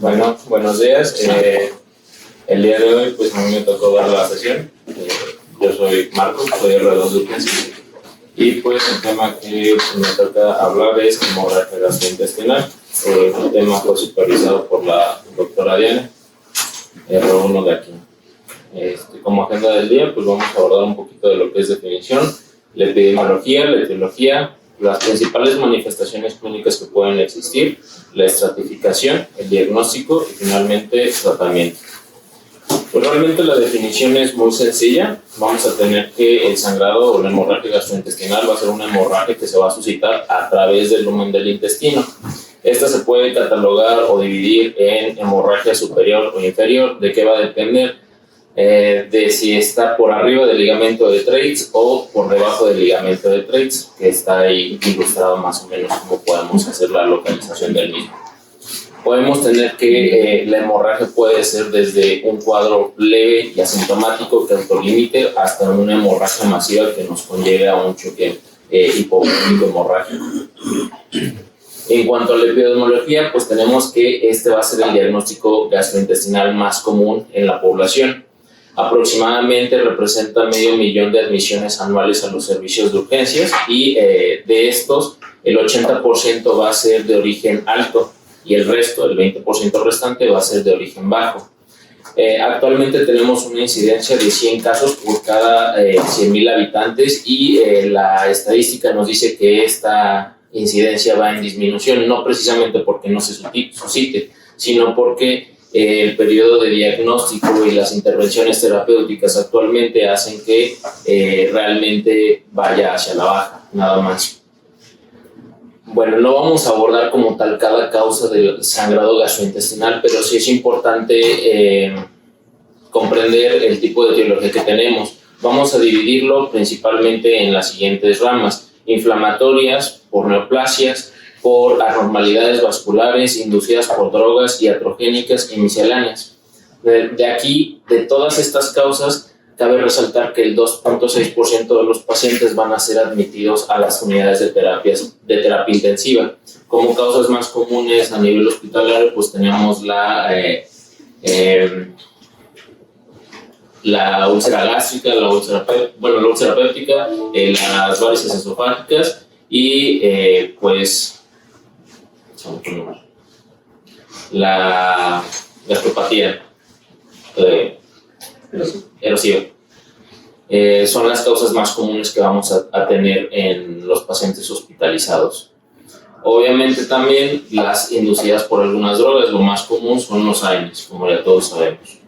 Bueno, buenos días. El día de hoy, pues a mí me tocó dar la sesión. Yo soy Marcos, soy alrededor de urgencias. Y pues el tema que me toca hablar es hemorragia gastrointestinal. El tema fue supervisado por la doctora Diana, R1 de aquí. Como agenda del día, pues vamos a abordar un poquito de lo que es definición, la epidemiología, la etiología, las principales manifestaciones clínicas que pueden existir, la estratificación, el diagnóstico y finalmente el tratamiento. Pues realmente la definición es muy sencilla. Vamos a tener que el sangrado o la hemorragia gastrointestinal va a ser una hemorragia que se va a suscitar a través del lumen del intestino. Esta se puede catalogar o dividir en hemorragia superior o inferior. ¿De qué va a depender? De si está por arriba del ligamento de Treitz o por debajo del ligamento de Treitz, que está ahí ilustrado más o menos cómo podemos hacer la localización del mismo. Podemos tener que la hemorragia puede ser desde un cuadro leve y asintomático que autolimite hasta una hemorragia masiva que nos conlleve a un choque hipovolémico hemorrágico. En cuanto a la epidemiología, pues tenemos que este va a ser el diagnóstico gastrointestinal más común en la población. Aproximadamente representa 500,000 de admisiones anuales a los servicios de urgencias y de estos el 80% va a ser de origen alto y el resto, el 20% restante, va a ser de origen bajo. Actualmente tenemos una incidencia de 100 casos por cada 100,000 habitantes y la estadística nos dice que esta incidencia va en disminución, no precisamente porque no se suscite, sino porque el periodo de diagnóstico y las intervenciones terapéuticas actualmente hacen que realmente vaya hacia la baja, nada más. Bueno, no vamos a abordar como tal cada causa del sangrado gastrointestinal, pero sí es importante comprender el tipo de etiología que tenemos. Vamos a dividirlo principalmente en las siguientes ramas: inflamatorias, por neoplasias, por anormalidades vasculares inducidas por drogas iatrogénicas y misceláneas. De aquí, de todas estas causas, cabe resaltar que el 2.6% de los pacientes van a ser admitidos a las unidades de terapia intensiva. Como causas más comunes a nivel hospitalario, pues tenemos la úlcera gástrica, la úlcera péptica, las varices esofágicas y pues la gastropatía erosiva. Son las causas más comunes que vamos a tener en los pacientes hospitalizados. Obviamente también las inducidas por algunas drogas, lo más común son los AINES, como ya todos sabemos.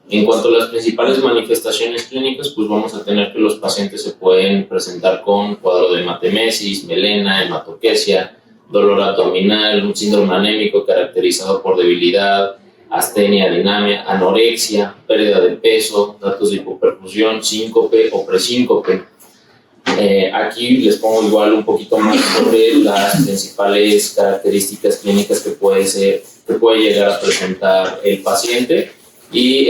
En cuanto a las principales manifestaciones clínicas, pues vamos a tener que los pacientes se pueden presentar con cuadro de hematemesis, melena, hematoquesia, dolor abdominal, un síndrome anémico caracterizado por debilidad, astenia, dinamia, anorexia, pérdida de peso, datos de hipoperfusión, síncope o presíncope. Aquí les pongo igual un poquito más sobre las principales características clínicas que puede llegar a presentar el paciente y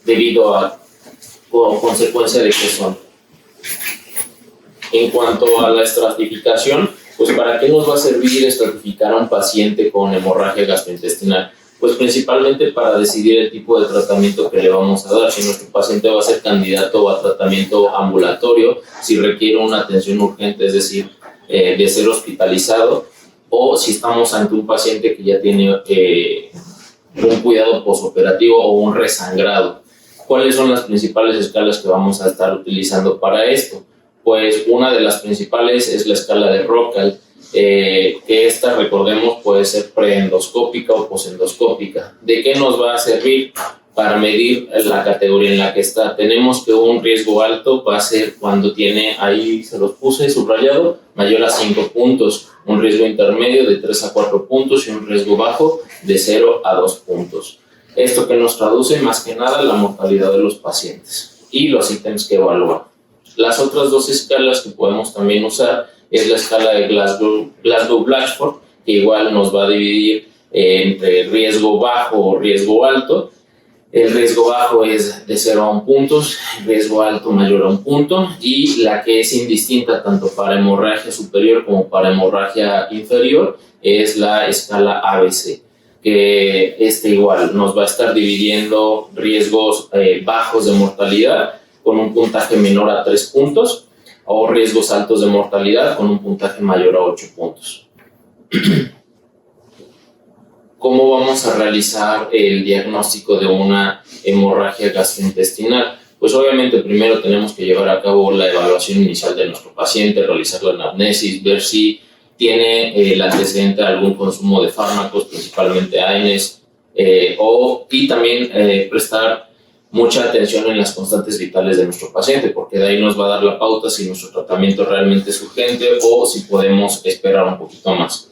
debido a o consecuencia de qué son. En cuanto a la estratificación, pues ¿para qué nos va a servir estratificar a un paciente con hemorragia gastrointestinal? Pues principalmente para decidir el tipo de tratamiento que le vamos a dar, si nuestro paciente va a ser candidato a tratamiento ambulatorio, si requiere una atención urgente, es decir, de ser hospitalizado, o si estamos ante un paciente que ya tiene un cuidado posoperativo o un resangrado. ¿Cuáles son las principales escalas que vamos a estar utilizando para esto? Pues una de las principales es la escala de Rockall, que esta, recordemos, puede ser preendoscópica o posendoscópica. ¿De qué nos va a servir? Para medir la categoría en la que está. Tenemos que un riesgo alto va a ser cuando tiene, ahí se los puse subrayado, mayor a 5 puntos, un riesgo intermedio de 3 a 4 puntos y un riesgo bajo de 0 a 2 puntos. Esto que nos traduce más que nada la mortalidad de los pacientes y los ítems que evaluar. Las otras dos escalas que podemos también usar es la escala de Glasgow-Blatchford, que igual nos va a dividir entre riesgo bajo o riesgo alto. El riesgo bajo es de 0 a 1 punto, el riesgo alto mayor a 1 punto, y la que es indistinta tanto para hemorragia superior como para hemorragia inferior es la escala ABC. que igual nos va a estar dividiendo riesgos bajos de mortalidad con un puntaje menor a 3 puntos o riesgos altos de mortalidad con un puntaje mayor a 8 puntos. ¿Cómo vamos a realizar el diagnóstico de una hemorragia gastrointestinal? Pues obviamente primero tenemos que llevar a cabo la evaluación inicial de nuestro paciente, realizar la anamnesis, ver si tiene el antecedente de algún consumo de fármacos, principalmente AINES, y también prestar mucha atención en las constantes vitales de nuestro paciente, porque de ahí nos va a dar la pauta si nuestro tratamiento realmente es urgente o si podemos esperar un poquito más.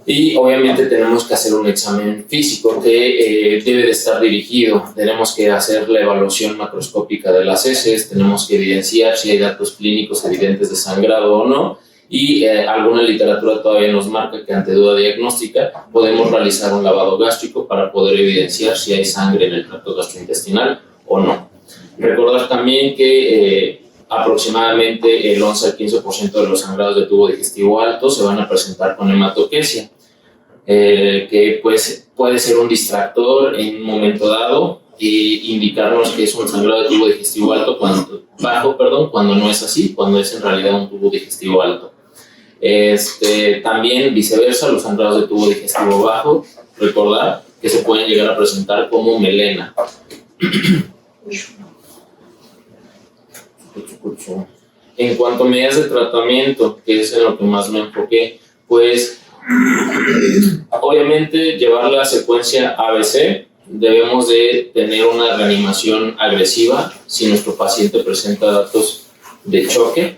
Y obviamente tenemos que hacer un examen físico que debe de estar dirigido. Tenemos que hacer la evaluación macroscópica de las heces, tenemos que evidenciar si hay datos clínicos evidentes de sangrado o no, y alguna literatura todavía nos marca que ante duda diagnóstica podemos realizar un lavado gástrico para poder evidenciar si hay sangre en el tracto gastrointestinal o no. Recordar también que aproximadamente el 11 al 15% de los sangrados de tubo digestivo alto se van a presentar con hematoquesia, que pues puede ser un distractor en un momento dado e indicarnos que es un sangrado de tubo digestivo bajo, cuando no es así, cuando es en realidad un tubo digestivo alto. También viceversa, los sangrados de tubo digestivo bajo, recordar que se pueden llegar a presentar como melena. En cuanto a medidas de tratamiento, que es en lo que más me enfoqué, pues obviamente llevar la secuencia ABC, debemos de tener una reanimación agresiva si nuestro paciente presenta datos de choque.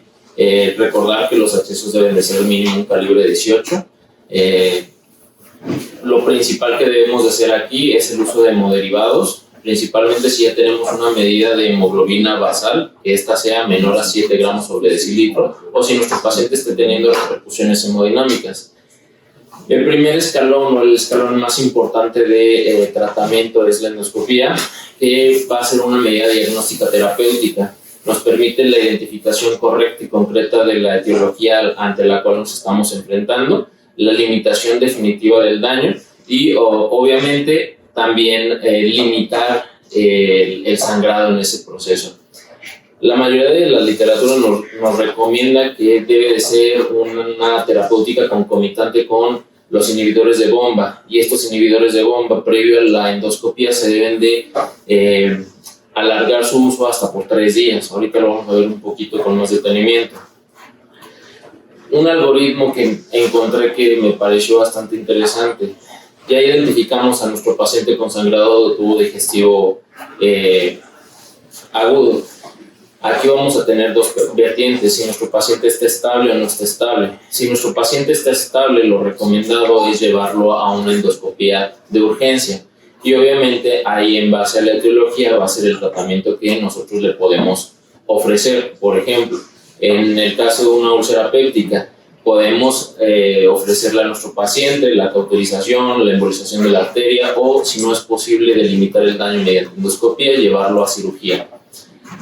Recordar que los accesos deben de ser mínimo un calibre 18. Lo principal que debemos de hacer aquí es el uso de hemoderivados, principalmente si ya tenemos una medida de hemoglobina basal, que esta sea menor a 7 gramos sobre decilitro, o si nuestro paciente esté teniendo repercusiones hemodinámicas. El primer escalón o el escalón más importante de tratamiento es la endoscopía, que va a ser una medida diagnóstica terapéutica. Nos permite la identificación correcta y concreta de la etiología ante la cual nos estamos enfrentando, la limitación definitiva del daño y obviamente también limitar el sangrado en ese proceso. La mayoría de la literatura nos recomienda que debe de ser una terapéutica concomitante con los inhibidores de bomba, y estos inhibidores de bomba previo a la endoscopía se deben de alargar su uso hasta por 3 días. Ahorita lo vamos a ver un poquito con más detenimiento. Un algoritmo que encontré que me pareció bastante interesante. Ya identificamos a nuestro paciente con sangrado de tubo digestivo agudo. Aquí vamos a tener dos vertientes, si nuestro paciente está estable o no está estable. Si nuestro paciente está estable, lo recomendado es llevarlo a una endoscopía de urgencia. Y obviamente ahí, en base a la etiología, va a ser el tratamiento que nosotros le podemos ofrecer. Por ejemplo, en el caso de una úlcera péptica, podemos ofrecerle a nuestro paciente la cauterización, la embolización de la arteria, o si no es posible delimitar el daño mediante endoscopía, llevarlo a cirugía.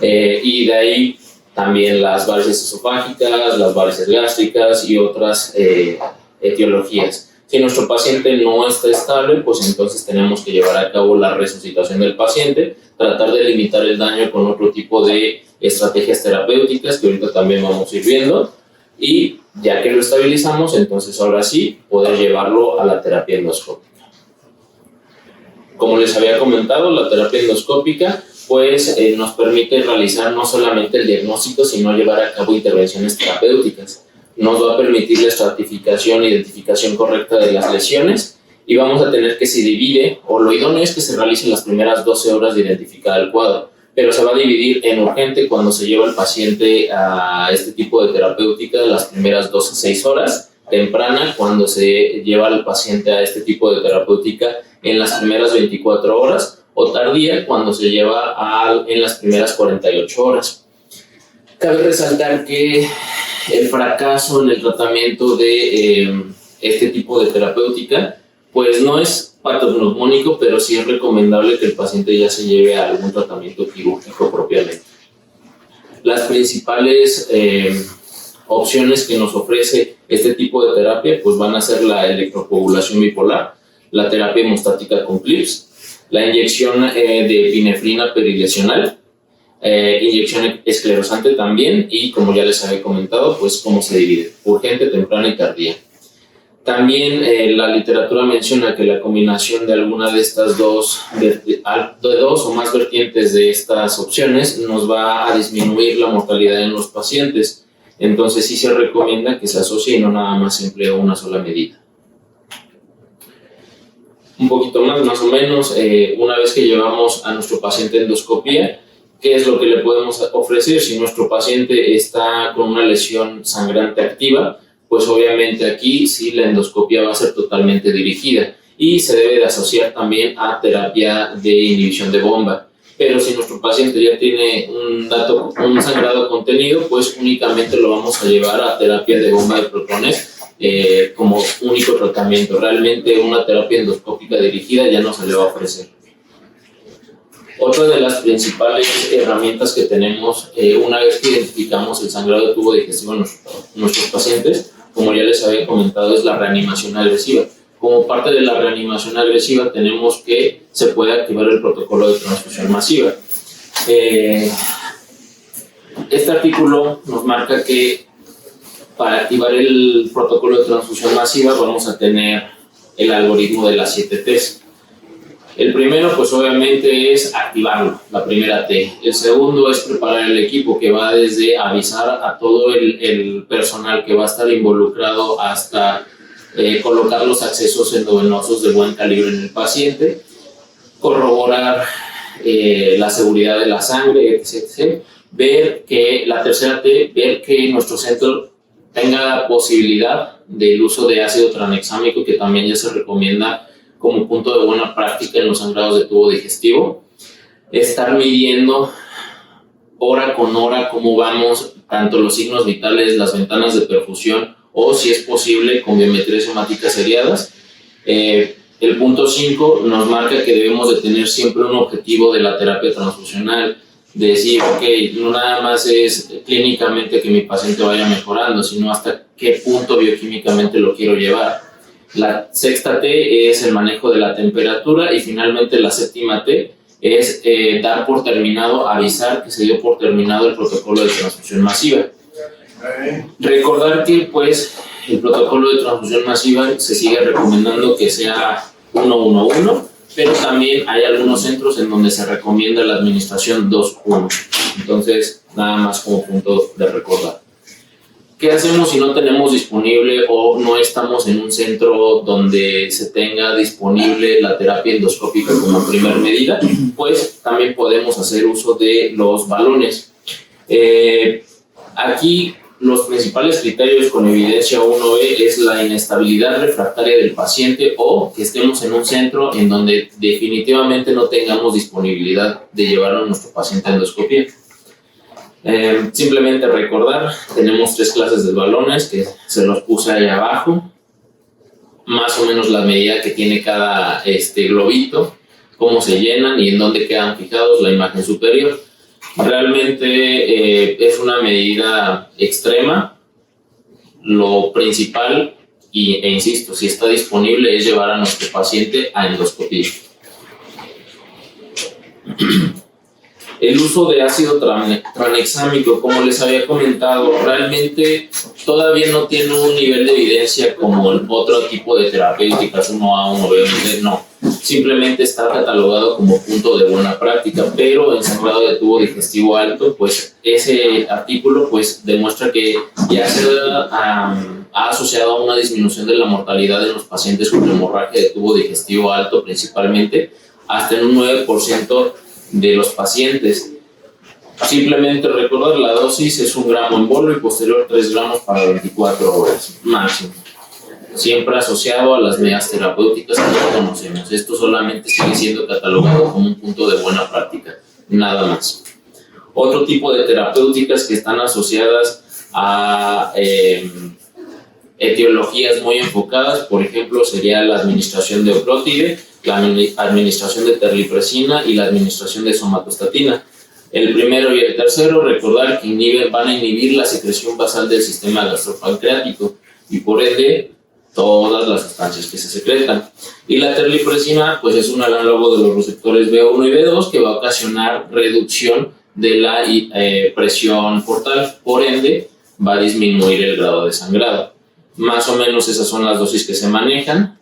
Y de ahí también las varices esofágicas, las varices gástricas y otras etiologías. Si nuestro paciente no está estable, pues entonces tenemos que llevar a cabo la resucitación del paciente, tratar de limitar el daño con otro tipo de estrategias terapéuticas que ahorita también vamos a ir viendo, y ya que lo estabilizamos, entonces ahora sí poder llevarlo a la terapia endoscópica. Como les había comentado, la terapia endoscópica pues nos permite realizar no solamente el diagnóstico, sino llevar a cabo intervenciones terapéuticas. Nos va a permitir la estratificación e identificación correcta de las lesiones, y vamos a tener que se divide, o lo idóneo es que se realicen las primeras 12 horas de identificar el cuadro, pero se va a dividir en urgente cuando se lleva al paciente a este tipo de terapéutica, las primeras 2 a 6 horas, temprana cuando se lleva al paciente a este tipo de terapéutica en las primeras 24 horas, o tardía cuando se lleva en las primeras 48 horas. Cabe resaltar que el fracaso en el tratamiento de este tipo de terapéutica pues no es patognomónico, pero sí es recomendable que el paciente ya se lleve a algún tratamiento quirúrgico propiamente. Las principales opciones que nos ofrece este tipo de terapia pues van a ser la electrocoagulación bipolar, la terapia hemostática con clips, la inyección de epinefrina perilesional, inyección esclerosante también, y como ya les había comentado, pues cómo se divide: urgente, temprana y tardía. También la literatura menciona que la combinación de alguna de estas dos o más vertientes de estas opciones nos va a disminuir la mortalidad en los pacientes. Entonces sí se recomienda que se asocie y no nada más se emplee una sola medida. Un poquito más o menos, una vez que llevamos a nuestro paciente a endoscopía, ¿qué es lo que le podemos ofrecer? Si nuestro paciente está con una lesión sangrante activa, pues obviamente aquí sí la endoscopia va a ser totalmente dirigida y se debe de asociar también a terapia de inhibición de bomba. Pero si nuestro paciente ya tiene un sangrado contenido, pues únicamente lo vamos a llevar a terapia de bomba de protones como único tratamiento. Realmente una terapia endoscópica dirigida ya no se le va a ofrecer. Otra de las principales herramientas que tenemos una vez que identificamos el sangrado de tubo digestivo en nuestros pacientes, como ya les había comentado, es la reanimación agresiva. Como parte de la reanimación agresiva tenemos que se puede activar el protocolo de transfusión masiva. Este artículo nos marca que para activar el protocolo de transfusión masiva vamos a tener el algoritmo de las 7 T's. El primero, pues obviamente, es activarlo, la primera T. El segundo es preparar el equipo, que va desde avisar a todo el personal que va a estar involucrado hasta colocar los accesos endovenosos de buen calibre en el paciente, corroborar la seguridad de la sangre, etc. Ver que, la tercera T, ver que nuestro centro tenga posibilidad del uso de ácido tranexámico, que también ya se recomienda como punto de buena práctica en los sangrados de tubo digestivo. Estar midiendo hora con hora cómo vamos, tanto los signos vitales, las ventanas de perfusión, o si es posible con biometrías hemáticas seriadas. El punto 5 nos marca que debemos de tener siempre un objetivo de la terapia transfusional, de decir, ok, no nada más es clínicamente que mi paciente vaya mejorando, sino hasta qué punto bioquímicamente lo quiero llevar. La sexta T es el manejo de la temperatura, y finalmente la séptima T es dar por terminado, avisar que se dio por terminado el protocolo de transfusión masiva. Recordar que pues el protocolo de transfusión masiva se sigue recomendando que sea 1-1-1, pero también hay algunos centros en donde se recomienda la administración 2-1. Entonces, nada más como punto de recordar. ¿Qué hacemos si no tenemos disponible o no estamos en un centro donde se tenga disponible la terapia endoscópica como primer medida? Pues también podemos hacer uso de los balones. Aquí los principales criterios con evidencia 1B es la inestabilidad refractaria del paciente, o que estemos en un centro en donde definitivamente no tengamos disponibilidad de llevar a nuestro paciente a endoscopia. Simplemente recordar, tenemos 3 clases de balones que se los puse ahí abajo, más o menos la medida que tiene cada globito, cómo se llenan y en dónde quedan fijados, la imagen superior. Realmente es una medida extrema. Lo principal, e insisto, si está disponible, es llevar a nuestro paciente a endoscopia. El uso de ácido tranexámico, como les había comentado, realmente todavía no tiene un nivel de evidencia como el otro tipo de terapéuticas, 1A, 1B, no. Simplemente está catalogado como punto de buena práctica, pero en sangrado de tubo digestivo alto, pues ese artículo pues demuestra que ya se ha asociado a una disminución de la mortalidad en los pacientes con hemorragia de tubo digestivo alto, principalmente hasta en un 9% de los pacientes. Simplemente recordar, la dosis es 1 gramo en bolo y posterior 3 gramos para 24 horas máximo, siempre asociado a las medidas terapéuticas que ya conocemos. Esto solamente sigue siendo catalogado como un punto de buena práctica, nada más. Otro tipo de terapéuticas que están asociadas a etiologías muy enfocadas, por ejemplo, sería la administración de oclótide, la administración de terlipresina y la administración de somatostatina. El primero y el tercero, recordar que van a inhibir la secreción basal del sistema gastropancreático y por ende todas las sustancias que se secretan. Y la terlipresina pues es un análogo de los receptores B1 y B2 que va a ocasionar reducción de la presión portal, por ende va a disminuir el grado de sangrado. Más o menos esas son las dosis que se manejan.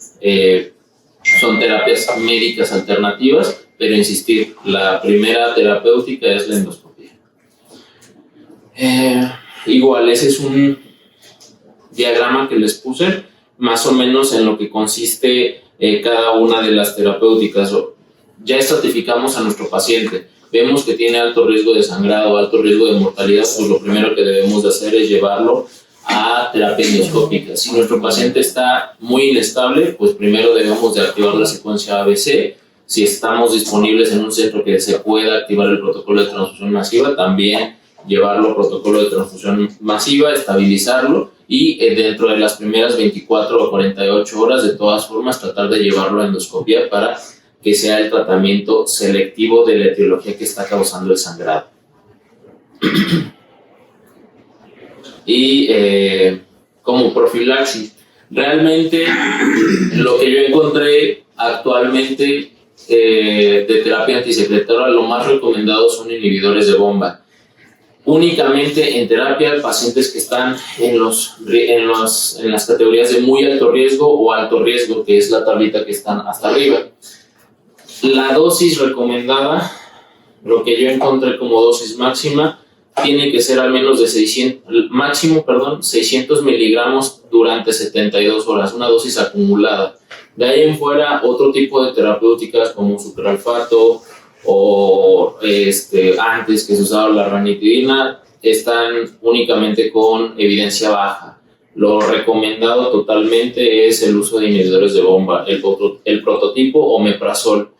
Son terapias médicas alternativas, pero insistir, la primera terapéutica es la endoscopia. Igual, ese es un diagrama que les puse, más o menos en lo que consiste cada una de las terapéuticas. Ya estratificamos a nuestro paciente, vemos que tiene alto riesgo de sangrado, alto riesgo de mortalidad, pues lo primero que debemos de hacer es llevarlo a terapia endoscópica. Si nuestro paciente está muy inestable, pues primero debemos de activar la secuencia ABC. Si estamos disponibles en un centro que se pueda activar el protocolo de transfusión masiva, también llevarlo a protocolo de transfusión masiva, estabilizarlo y dentro de las primeras 24 o 48 horas, de todas formas, tratar de llevarlo a endoscopia para que sea el tratamiento selectivo de la etiología que está causando el sangrado. Y como profilaxis, realmente lo que yo encontré actualmente de terapia antisecretora, lo más recomendado son inhibidores de bomba. Únicamente en terapia, pacientes que están en las categorías de muy alto riesgo o alto riesgo, que es la tablita que están hasta arriba. La dosis recomendada, lo que yo encontré como dosis máxima, tiene que ser al menos de 600 miligramos durante 72 horas, una dosis acumulada. De ahí en fuera, otro tipo de terapéuticas como sucralfato o antes que se usaba la ranitidina, están únicamente con evidencia baja. Lo recomendado totalmente es el uso de inhibidores de bomba, el prototipo omeprazol.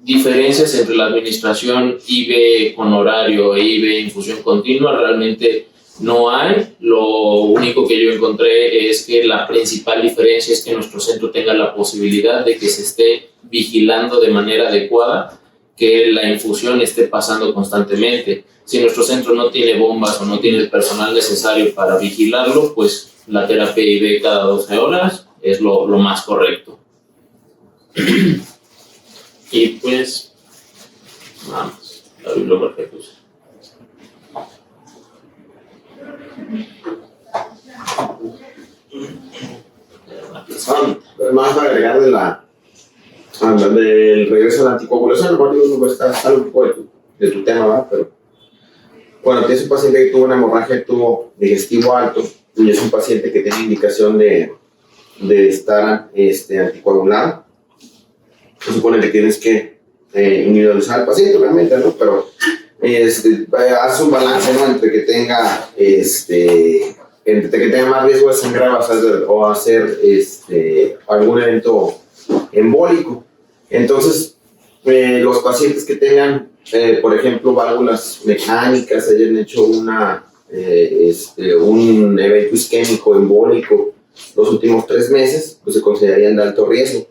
Diferencias entre la administración IV con horario e IV infusión continua realmente no hay. Lo único que yo encontré es que la principal diferencia es que nuestro centro tenga la posibilidad de que se esté vigilando de manera adecuada, que la infusión esté pasando constantemente. Si nuestro centro no tiene bombas o no tiene el personal necesario para vigilarlo, pues la terapia IV cada 12 horas es lo más correcto. Y pues, vamos, la bibliografía que usa. Más agregar del regreso a la anticoagulación, no está un poco de tu tema, ¿verdad? Pero bueno, tienes un paciente que tuvo una hemorragia de tubo digestivo alto y es un paciente que tiene indicación de estar anticoagulado. Se supone que tienes que individualizar al paciente, obviamente, ¿no? Pero haces un balance, ¿no? Entre que tenga más riesgo de sangrar o hacer algún evento embólico. Entonces, los pacientes que tengan, por ejemplo, válvulas mecánicas, hayan hecho un evento isquémico embólico los últimos 3 meses, pues se considerarían de alto riesgo.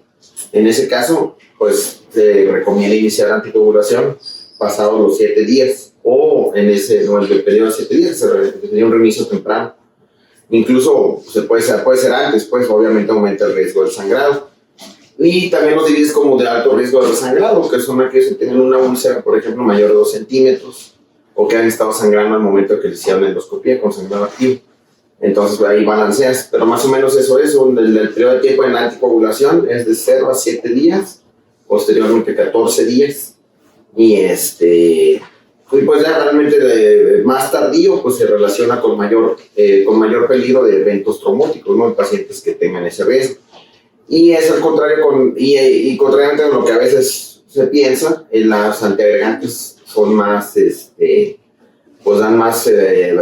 En ese caso, pues se recomienda iniciar anticoagulación pasados los 7 días o en el periodo de 7 días se tendría un reinicio temprano. Incluso puede ser antes, pues obviamente aumenta el riesgo del sangrado. Y también los divides como de alto riesgo de sangrado, que son aquellos que tienen una úlcera, por ejemplo, mayor de 2 centímetros o que han estado sangrando al momento que les hicieron la endoscopia con sangrado activo. Entonces ahí balanceas, pero más o menos el periodo de tiempo en la anticoagulación es de 0 a 7 días, posteriormente 14 días, y pues ya realmente más tardío pues se relaciona con mayor peligro de eventos trombóticos, ¿no? En pacientes que tengan ese riesgo. Y es al contrario, contrariamente a lo que a veces se piensa, las antiagregantes son más, pues dan más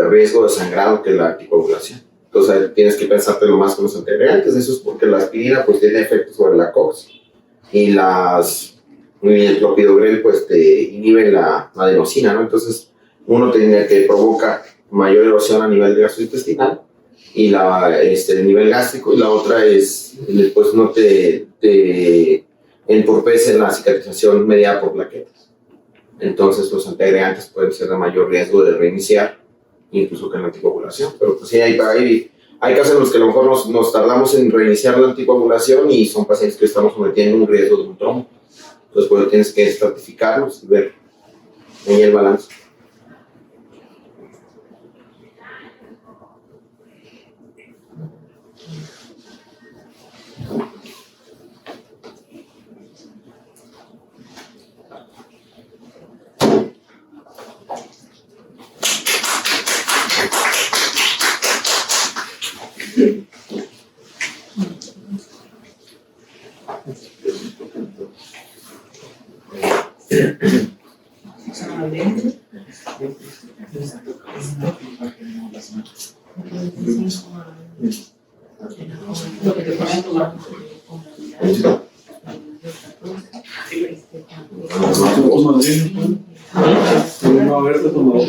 riesgo de sangrado que la anticoagulación. Entonces tienes que pensártelo más con los antiagregantes. Eso es porque la aspirina pues tiene efectos sobre la COX y el clopidogrel pues te inhibe la adenosina, ¿no? Entonces uno tiene que provoca mayor erosión a nivel gastrointestinal y el nivel gástrico, y la otra es después no te entorpece la cicatrización mediada por plaquetas. Entonces los antiagregantes pueden ser de mayor riesgo de reiniciar incluso que en la anticoagulación, pero pues sí hay Hay casos en los que a lo mejor nos tardamos en reiniciar la anticoagulación y son pacientes que estamos sometiendo un riesgo de un trombo. Entonces, pues tienes que estratificarlos y ver ahí el balance.